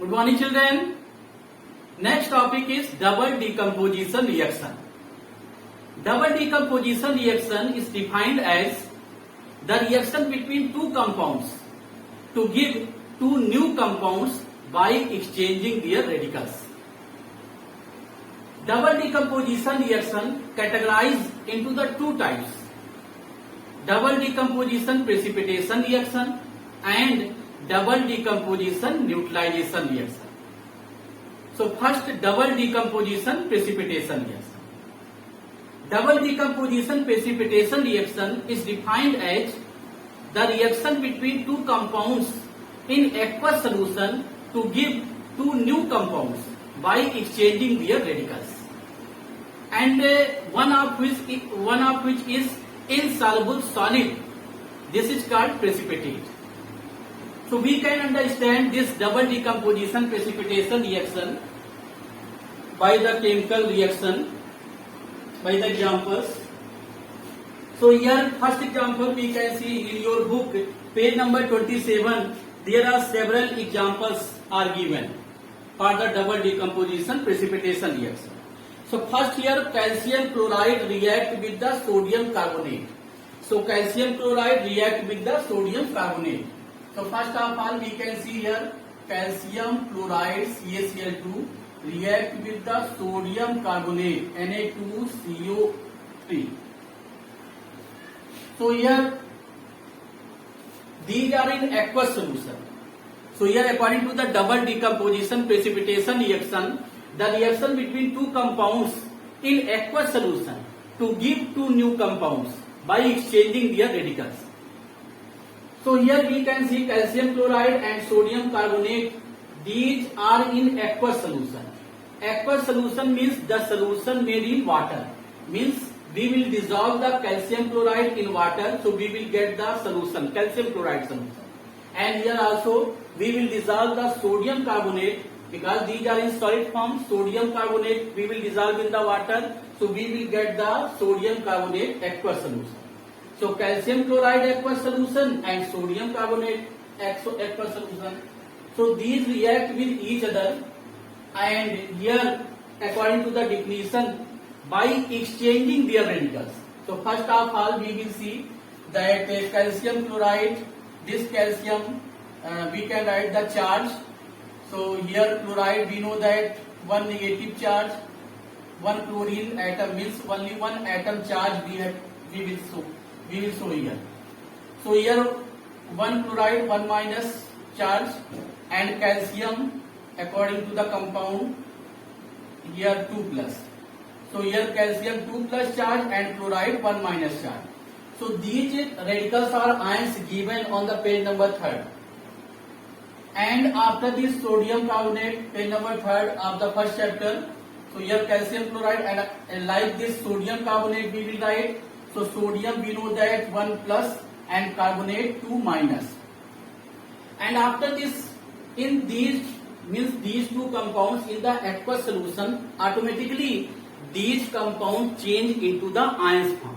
Good morning, children. Next topic is double decomposition reaction. Double decomposition reaction is defined as the reaction between two compounds to give two new compounds by exchanging their radicals. Double decomposition reaction categorized into the two types: double decomposition precipitation reaction and double decomposition neutralization reaction. So first, double decomposition precipitation reaction. Double decomposition precipitation reaction is defined as the reaction between two compounds in aqueous solution to give two new compounds by exchanging their radicals, and one of which is insoluble solid. This is called precipitate. So we can understand this double decomposition precipitation reaction by the chemical reaction, by the examples. So here first example we can see in your book, page number 27. There are several examples are given for the double decomposition precipitation reaction. So first here, calcium chloride react with the sodium carbonate. So calcium chloride react with the sodium carbonate. So first of all we can see here, calcium chloride CaCl2 react with the sodium carbonate Na2CO3. So here these are in aqueous solution. So here according to the double decomposition precipitation reaction, the reaction between two compounds in aqueous solution to give two new compounds by exchanging their radicals. So here we can see calcium chloride and sodium carbonate. These are in aqueous solution. Aqueous solution means the solution made in water. Means we will dissolve the calcium chloride in water, so we will get the solution, calcium chloride solution. And here also we will dissolve the sodium carbonate, because these are in solid form. Sodium carbonate we will dissolve in the water, so we will get the sodium carbonate aqueous solution. So calcium chloride aqueous solution and sodium carbonate aqueous solution. So these react with each other, and here according to the definition, by exchanging their radicals. So first of all we will see that calcium chloride, this calcium we can write the charge. So here chloride we know that one negative charge, one chlorine atom means only one atom charge we will show here. So here one chloride, one minus charge, and calcium according to the compound here 2 plus. So here calcium 2 plus charge and chloride 1 minus charge. So these radicals are ions given on the page number 3rd. And after this sodium carbonate, page number 3rd of the first chapter. So here calcium chloride, and like this sodium carbonate we will write. So sodium we know that 1 plus and carbonate 2 minus. And after this, in these means these two compounds in the aqueous solution, automatically these compounds change into the ions form,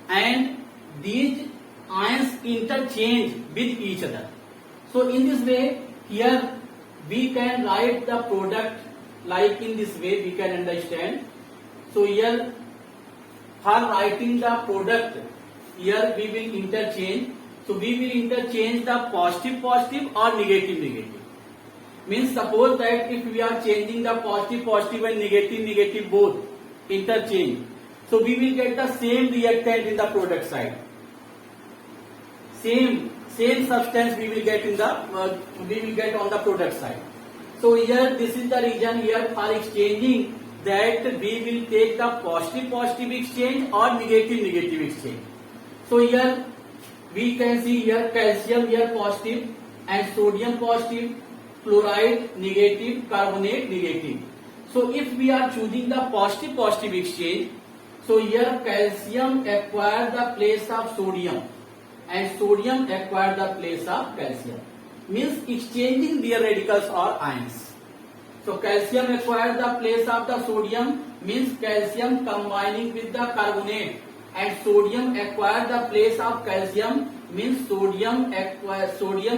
and these ions interchange with each other. So in this way, here we can write the product like in this way we can understand. So here for writing the product, here we will interchange. So we will interchange the positive or negative negative. Means suppose that if we are changing the positive and negative both interchange, so we will get the same reactant in the product side. Same substance we will get in the we will get on the product side. So here this is the reason here for exchanging, that we will take the positive exchange or negative exchange. So here we can see here calcium here positive and sodium positive, chloride negative, carbonate negative. So if we are choosing the positive exchange, so here calcium acquire the place of sodium and sodium acquire the place of calcium. Means exchanging their radicals or ions. So calcium acquire the place of the sodium, means calcium combining with the carbonate, and sodium acquire the place of calcium, means sodium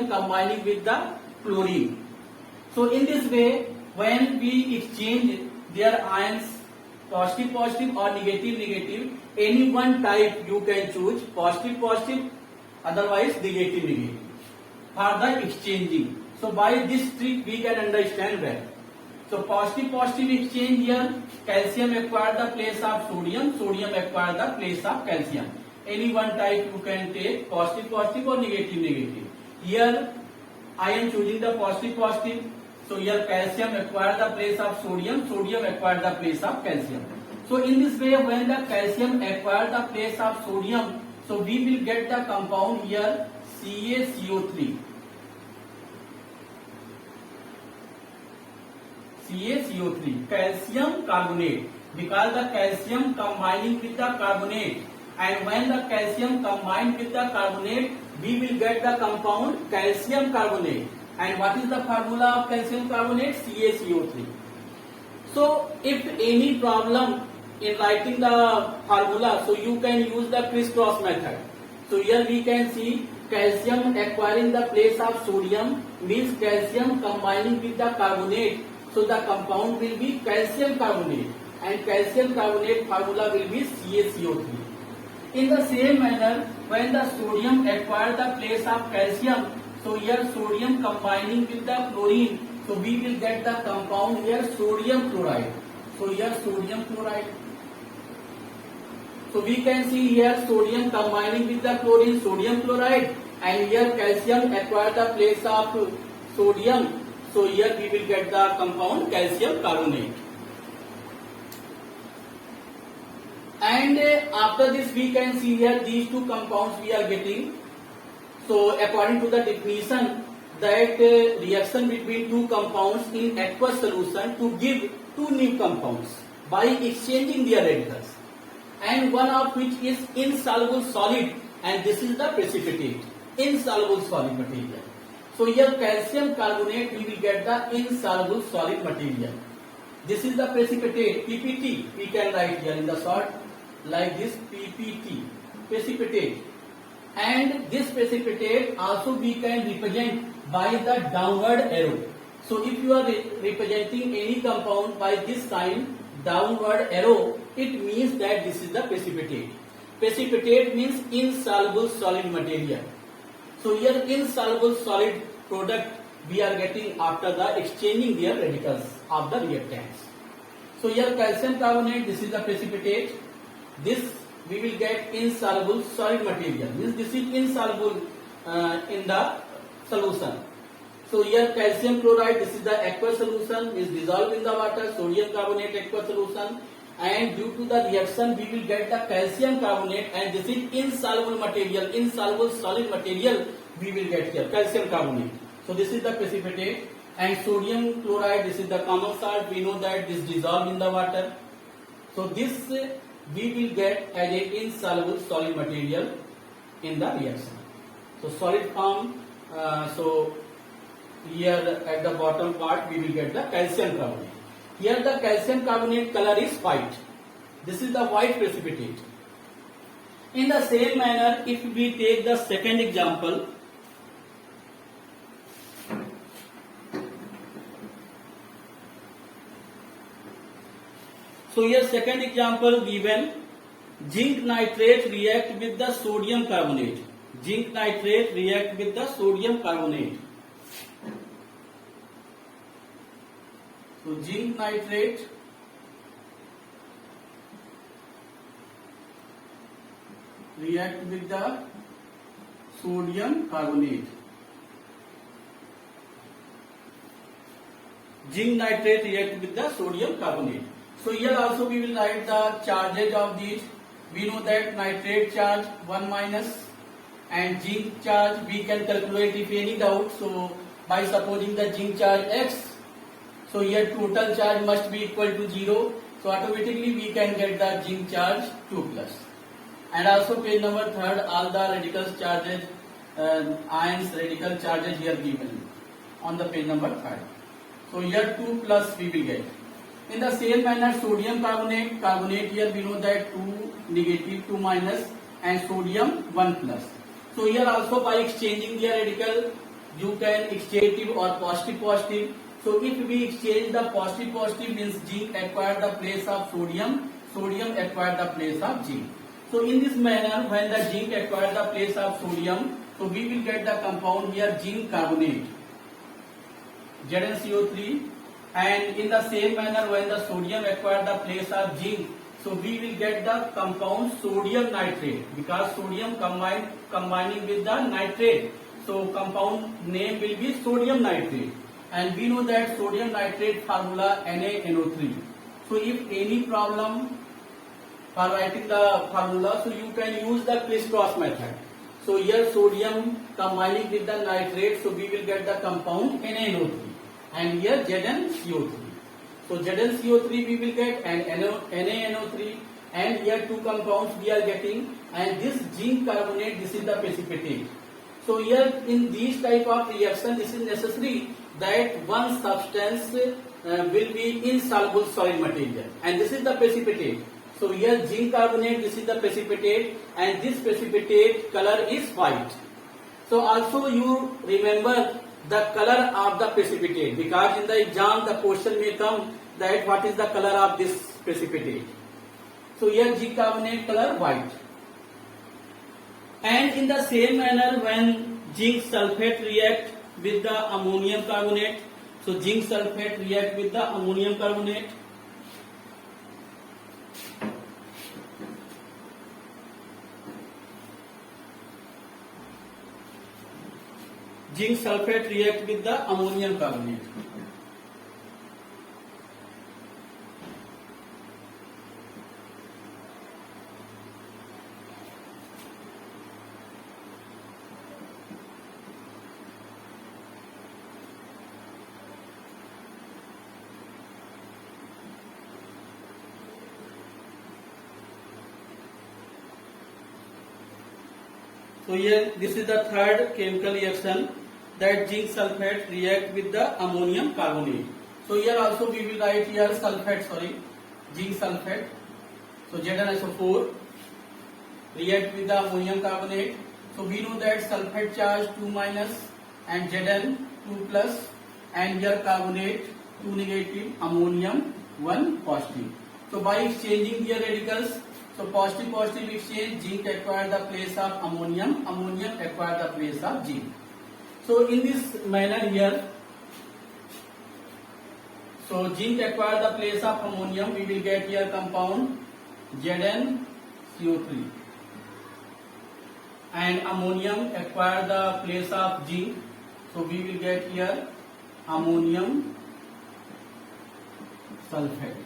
combining with the chlorine. So in this way, when we exchange their ions, positive positive or negative negative, any one type you can choose, positive positive, otherwise negative negative for the exchanging. So by this trick we can understand well. So positive positive exchange here, calcium acquire the place of sodium, sodium acquire the place of calcium. Any one type you can take, positive positive or negative negative. Here I am choosing the positive positive. So here calcium acquire the place of sodium, sodium acquire the place of calcium. So in this way, when the calcium acquire the place of sodium, so we will get the compound here CaCO3. CaCO3, calcium carbonate, because the calcium combining with the carbonate, and when the calcium combined with the carbonate, we will get the compound calcium carbonate. And what is the formula of calcium carbonate? CaCO3. So if any problem in writing the formula, so you can use the crisscross method. So here we can see calcium acquiring the place of sodium means calcium combining with the carbonate. So the compound will be calcium carbonate, and calcium carbonate formula will be CaCO3. In the same manner, when the sodium acquire the place of calcium, so here sodium combining with the chlorine, so we will get the compound here sodium chloride. So here sodium chloride. So we can see here sodium combining with the chlorine, sodium chloride, and here calcium acquire the place of sodium. So here we will get the compound calcium carbonate. And after this we can see here these two compounds we are getting. So according to the definition, that reaction between two compounds in aqueous solution to give two new compounds by exchanging their radicals, and one of which is insoluble solid, and this is the precipitate, insoluble solid material. So here calcium carbonate we will get the insoluble solid material. This is the precipitate, PPT, we can write here in the short like this, PPT, precipitate. And this precipitate also we can represent by the downward arrow. So if you are representing any compound by this sign, downward arrow, it means that this is the precipitate. Precipitate means insoluble solid material. So here insoluble solid product we are getting after the exchanging their radicals of the reactants. So here calcium carbonate, this is the precipitate. This we will get insoluble solid material, means this is insoluble in the solution. So here calcium chloride, this is the aqueous solution, is dissolved in the water, sodium carbonate aqueous solution, and due to the reaction we will get the calcium carbonate, and this is insoluble material, insoluble solid material we will get here, calcium carbonate. So this is the precipitate, and sodium chloride, this is the common salt, we know that this dissolved in the water. So this we will get as a insoluble solid material in the reaction. So solid form, so here at the bottom part we will get the calcium carbonate. Here the calcium carbonate color is white. This is the white precipitate. In the same manner, if we take the second example, so here second example given, zinc nitrate react with the sodium carbonate. Zinc nitrate react with the sodium carbonate. So zinc nitrate react with the sodium carbonate. Zinc nitrate react with the sodium carbonate. So here also we will write the charges of these. We know that nitrate charge 1 minus, and zinc charge we can calculate if any doubt. So by supposing the zinc charge x, so here total charge must be equal to 0. So automatically we can get the zinc charge 2 plus. And also page number 3rd, all the radicals charges, ions radical charges here given on the page number 3rd. So here 2 plus we will get. In the same manner, sodium carbonate, carbonate here we know that 2 negative, 2 minus, and sodium 1 plus. So here also by exchanging the radical, you can exchange or positive positive. So if we exchange the positive means zinc acquire the place of sodium, sodium acquire the place of zinc. So in this manner, when the zinc acquire the place of sodium, so we will get the compound here zinc carbonate, ZnCO3, and in the same manner when the sodium acquire the place of zinc, so we will get the compound sodium nitrate, because sodium combining with the nitrate, so compound name will be sodium nitrate, and we know that sodium nitrate formula NaNO3. So if any problem for writing the formula, so you can use the crisscross method. So here sodium combining with the nitrate, so we will get the compound NaNO3, and here ZnCO3. So ZnCO3 we will get, and NaNO3, and here two compounds we are getting, and this zinc carbonate, this is the precipitate. So here in these type of reaction, this is necessary that one substance will be insoluble solid material, and this is the precipitate. So here zinc carbonate, this is the precipitate, and this precipitate color is white. So also you remember the color of the precipitate, because in the exam the question may come that what is the color of this precipitate. So here zinc carbonate color white. And in the same manner when zinc sulfate react with the ammonium carbonate, so zinc sulfate react with the ammonium carbonate, zinc sulfate react with the ammonium carbonate. So here this is the third chemical reaction, that zinc sulfate react with the ammonium carbonate. So here also we will write here sulfate, zinc sulfate. So ZnSO4 react with the ammonium carbonate. So we know that sulfate charge 2 minus and Zn 2 plus, and here carbonate 2 negative, ammonium 1 positive. So by exchanging their radicals, so positive exchange, zinc acquire the place of ammonium, ammonium acquire the place of zinc. So in this manner here, so zinc acquire the place of ammonium, we will get here compound ZnCO3, and ammonium acquire the place of zinc, so we will get here ammonium sulfate.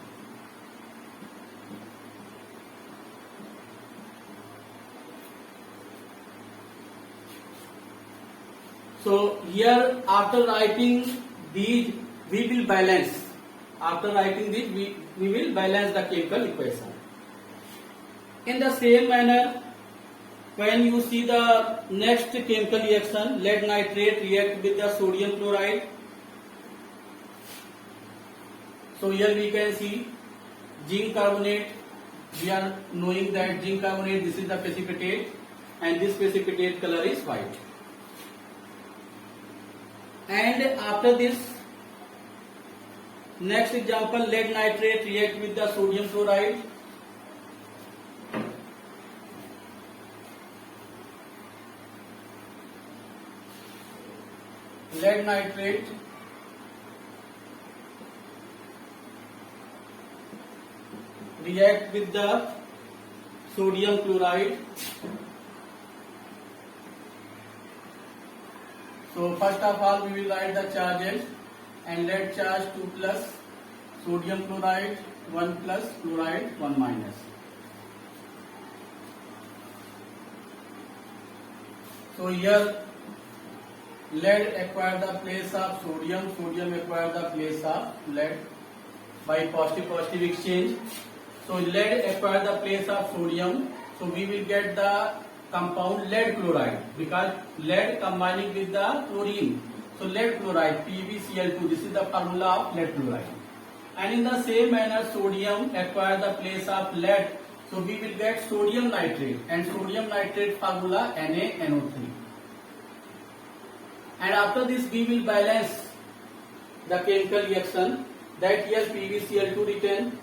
So here after writing these we will balance. After writing this we will balance the chemical equation. In the same manner, when you see the next chemical reaction, lead nitrate react with the sodium chloride. So here we can see zinc carbonate. We are knowing that zinc carbonate, this is the precipitate, and this precipitate color is white. And after this, next example, lead nitrate react with the sodium chloride. Lead nitrate react with the sodium chloride. So first of all we will write the charges, and lead charge 2 plus, sodium chloride 1 plus, chloride 1 minus. So here lead acquire the place of sodium, sodium acquire the place of lead by positive exchange. So lead acquire the place of sodium, so we will get the compound lead chloride, because lead combining with the chlorine, so lead chloride PbCl2, this is the formula of lead chloride. And in the same manner sodium acquire the place of lead, so we will get sodium nitrate, and sodium nitrate formula NaNO3. And after this we will balance the chemical reaction, that here PbCl2 written.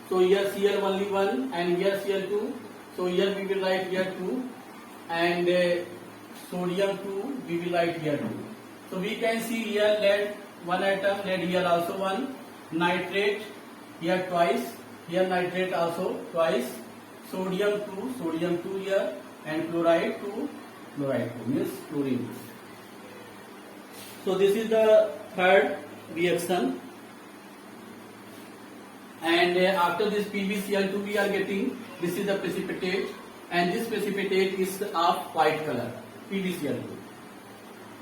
So here Cl only 1 and here Cl2. So here we will write here 2 and sodium 2 we will write here 2. So we can see here lead 1 atom, lead here also 1, nitrate here twice, here nitrate also twice, sodium 2 here, and chloride 2 means chlorine 2. So this is the third reaction, and after this PbCl2 we are getting, this is the precipitate, and this precipitate is of white color, PbCl2.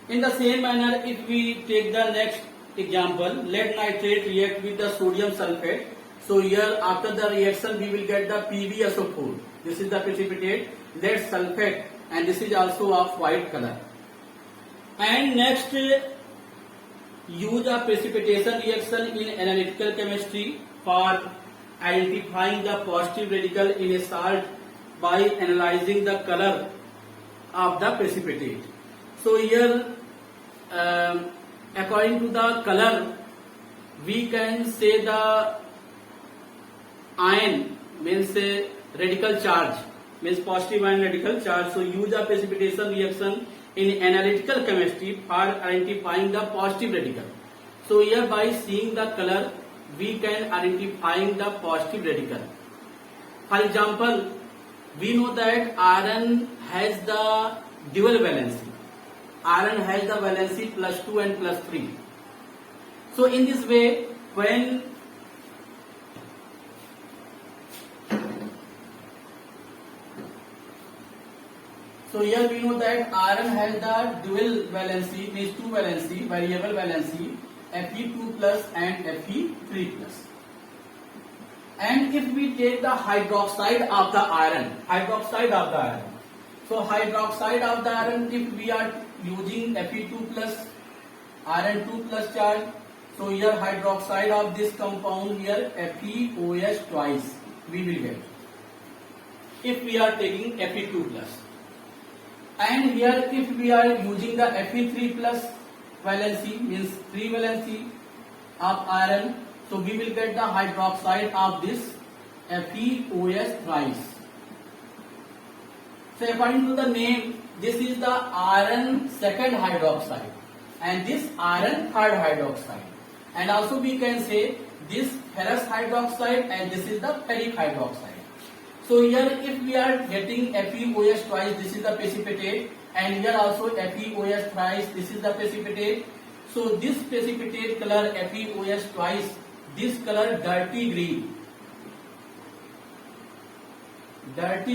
In the same manner, if we take the next example, lead nitrate react with the sodium sulfate. So here after the reaction we will get the PbSO4. This is the precipitate, lead sulfate, and this is also of white color. And next, use a precipitation reaction in analytical chemistry for identifying the positive radical in a salt by analyzing the color of the precipitate. So here, according to the color, we can say the ion means a radical charge, means positive ion radical charge. So use a precipitation reaction in analytical chemistry for identifying the positive radical. So here by seeing the color, we can identifying the positive radical. For example, we know that iron has the dual valency. Iron has the valency +2 and +3. So in this way, when so here we know that iron has the dual valency, means two valency, variable valency, Fe2 plus and Fe3 plus. And if we take the hydroxide of the iron, so hydroxide of the iron, if we are using Fe2 plus, iron 2 plus charge, so here hydroxide of this compound here FeOH twice we will get, if we are taking Fe2 plus. And here if we are using the Fe3 plus valency, means 3 valency of iron, so we will get the hydroxide of this FeOH thrice. So according to the name, this is the iron second hydroxide and this iron third hydroxide. And also we can say this ferrous hydroxide and this is the ferric hydroxide. So here if we are getting FeOH twice, this is the precipitate, and here also FeOH thrice, this is the precipitate. So this precipitate color FeOH twice, this color dirty green color,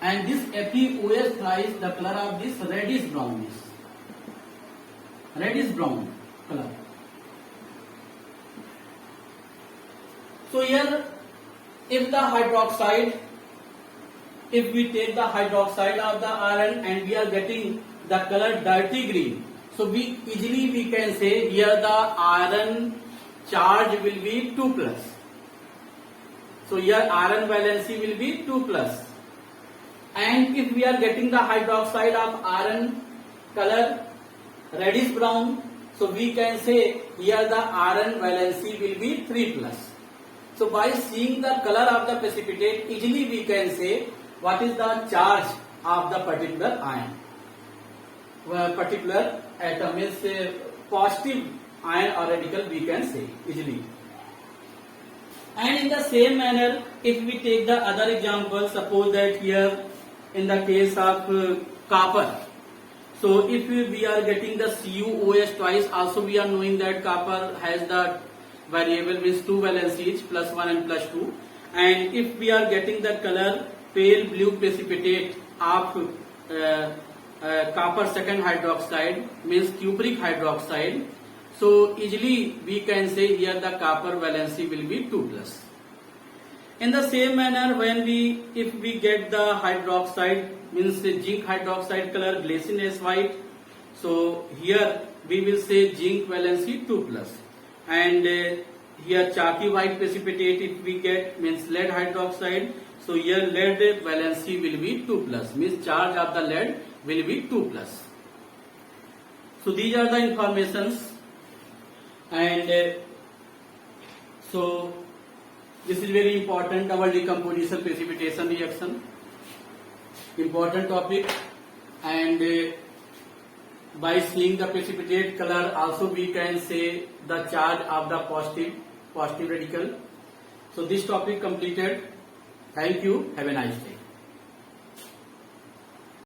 and this FeOH thrice, the color of this reddish brown color. So here if we take the hydroxide of the iron and we are getting the color dirty green, so we can say here the iron charge will be 2 plus. So here iron valency will be 2 plus. And if we are getting the hydroxide of iron color reddish brown, so we can say here the iron valency will be 3 plus. So by seeing the color of the precipitate, easily we can say what is the charge of the particular ion, particular atom, is positive ion or radical we can say easily. And in the same manner, if we take the other example, suppose that here in the case of copper, so if we are getting the CuOH twice, also we are knowing that copper has the variable with 2 valencies, +1 and +2. And if we are getting the color pale blue precipitate of copper second hydroxide, means cupric hydroxide, so easily we can say here the copper valency will be 2 plus. In the same manner, if we get the hydroxide, means the zinc hydroxide color glacinous white, so here we will say zinc valency 2 plus. And here chalky white precipitate if we get, means lead hydroxide, so here lead valency will be 2 plus, means charge of the lead will be 2 plus. So these are the informations and so this is very important, double decomposition precipitation reaction, important topic. And by seeing the precipitate color also we can say the charge of the positive radical. So this topic completed. Thank you. Have a nice day.